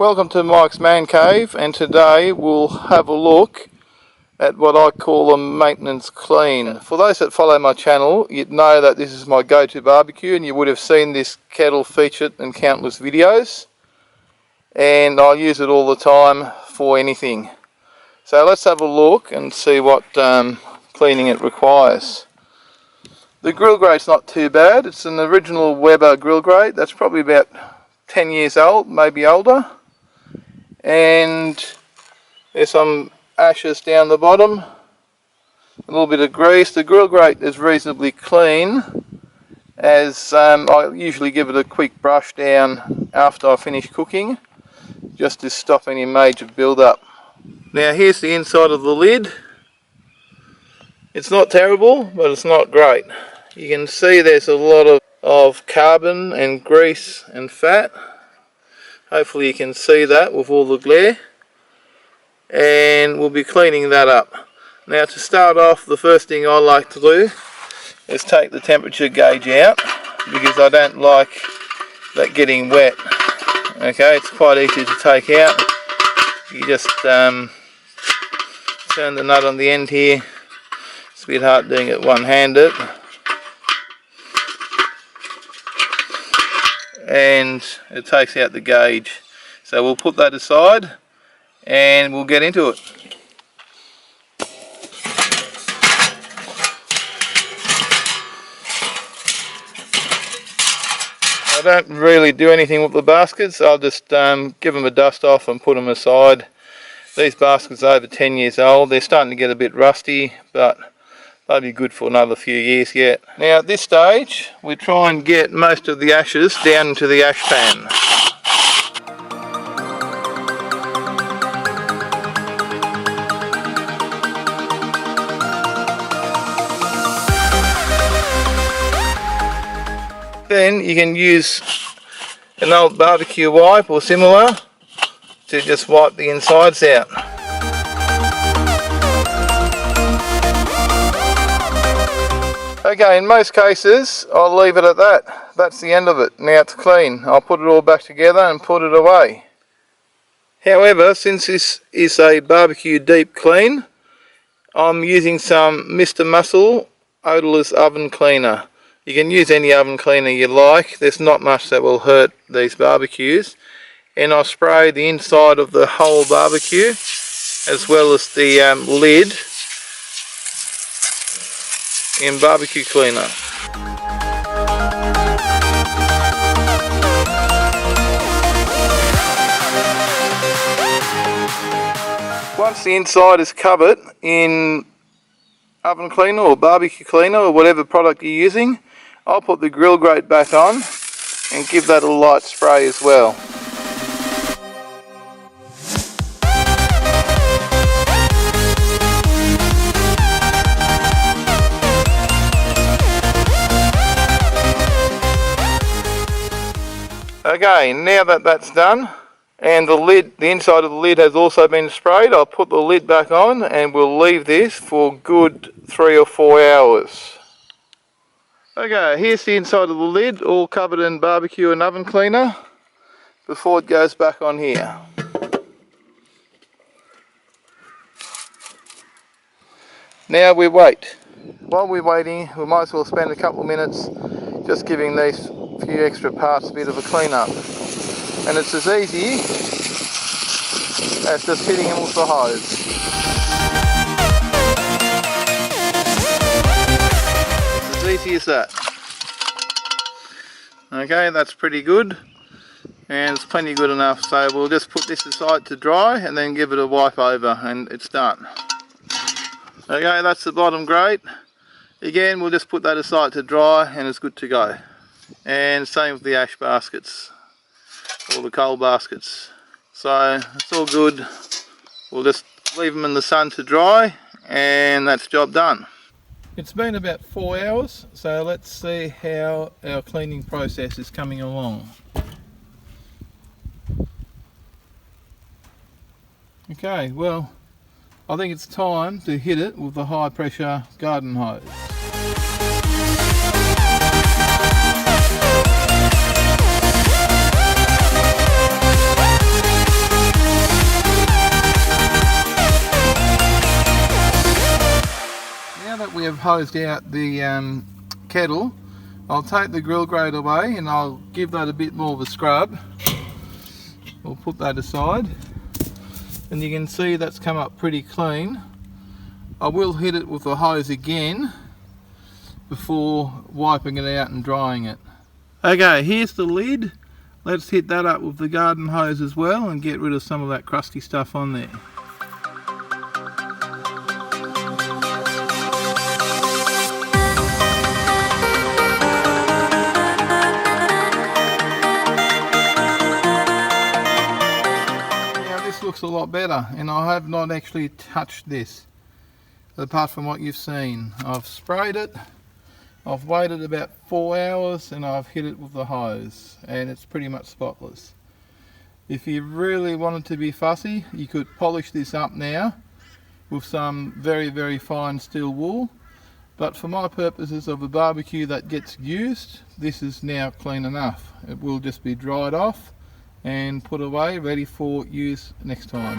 Welcome to Mike's Man Cave, and today we'll have a look at what I call a maintenance clean. For those that follow my channel, you'd know that this is my go-to barbecue, and you would have seen this kettle featured in countless videos, and I use it all the time for anything. So let's have a look and see what cleaning it requires. The grill grate's not too bad. It's an original Weber grill grate that's probably about 10 years old, maybe older, and there's some ashes down the bottom, a little bit of grease. The grill grate is reasonably clean, as I usually give it a quick brush down after I finish cooking, just to stop any major build-up. Now here's the inside of the lid. It's not terrible, but it's not great. You can see there's a lot of carbon and grease and fat. Hopefully you can see that with all the glare, and we'll be cleaning that up. Now to start off, the first thing I like to do is take the temperature gauge out, because I don't like that getting wet. Okay, it's quite easy to take out. You just turn the nut on the end here. It's a bit hard doing it one-handed, and it takes out the gauge. So we'll put that aside and we'll get into it. I don't really do anything with the baskets. I'll just give them a dust off and put them aside. These baskets are over 10 years old. They're starting to get a bit rusty, but they'll be good for another few years yet. Now at this stage, we try and get most of the ashes down into the ash pan. Then you can use an old barbecue wipe or similar to just wipe the insides out. Okay, in most cases I'll leave it at that. That's the end of it. Now it's clean. I'll put it all back together and put it away. However, since this is a barbecue deep clean, I'm using some Mr. Muscle odorless oven cleaner. You can use any oven cleaner you like. There's not much that will hurt these barbecues. And I'll spray the inside of the whole barbecue as well as the lid in barbecue cleaner. Once the inside is covered in oven cleaner or barbecue cleaner or whatever product you're using, I'll put the grill grate back on and give that a light spray as well. Okay, now that that's done and the inside of the lid has also been sprayed, I'll put the lid back on and we'll leave this for good 3 or 4 hours. Okay, here's the inside of the lid, all covered in barbecue and oven cleaner before it goes back on here. Now we wait. While we're waiting, we might as well spend a couple of minutes just giving these few extra parts a bit of a clean up. And it's as easy as just hitting them with the hose. It's as easy as that. Okay, that's pretty good, and it's plenty good enough, so we'll just put this aside to dry and then give it a wipe over and it's done. Okay, that's the bottom grate. Again, we'll just put that aside to dry and it's good to go. And same with the ash baskets or the coal baskets. So it's all good. We'll just leave them in the sun to dry and that's job done. It's been about 4 hours, so let's see how our cleaning process is coming along. Okay, well, I think it's time to hit it with the high pressure garden hose. hosed out the kettle, I'll take the grill grate away and I'll give that a bit more of a scrub. We'll put that aside, and you can see that's come up pretty clean. I will hit it with the hose again before wiping it out and drying it. Okay, here's the lid. Let's hit that up with the garden hose as well and get rid of some of that crusty stuff on there. Looks a lot better, and I have not actually touched this apart from what you've seen. I've sprayed it, I've waited about 4 hours, and I've hit it with the hose, and it's pretty much spotless. If you really wanted to be fussy, you could polish this up now with some very, very fine steel wool, but for my purposes of a barbecue that gets used, this is now clean enough. It will just be dried off and put away, ready for use next time.